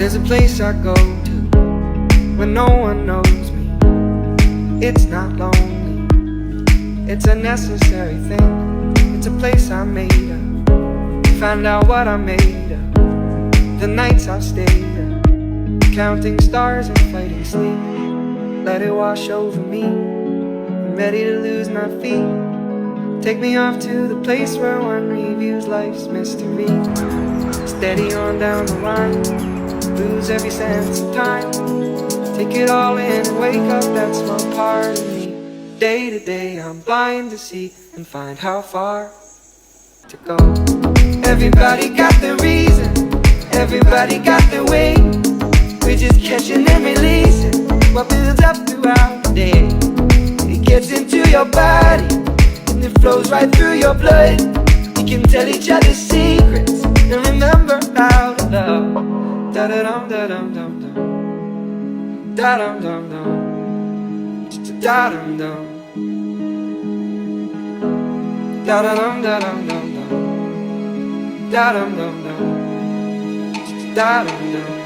There's a place I go to when no one knows me. It's not lonely, it's a necessary thing. It's a place I made up, find out what I made of. The nights I've stayed up, counting stars and fighting sleep. Let it wash over me, I'm ready to lose my feet. Take me off to the place where one reviews life's mystery. Steady on down the line, lose every sense of time. Take it all in and wake up that small part of me. Day to day I'm blind to see and find how far to go. Everybody got their reason, everybody got their way. We're just catching and releasing what builds up throughout the day. It gets into your body and it flows right through your blood. We can tell each other secrets and remember how to love. Da-da-dum, da-dum, dum, dum. Da-dum, dum, dum. Da-dum, dum. Da-da-dum, da-dum, dum, dum. Da-dum, dum, dum. Da-dum, dum.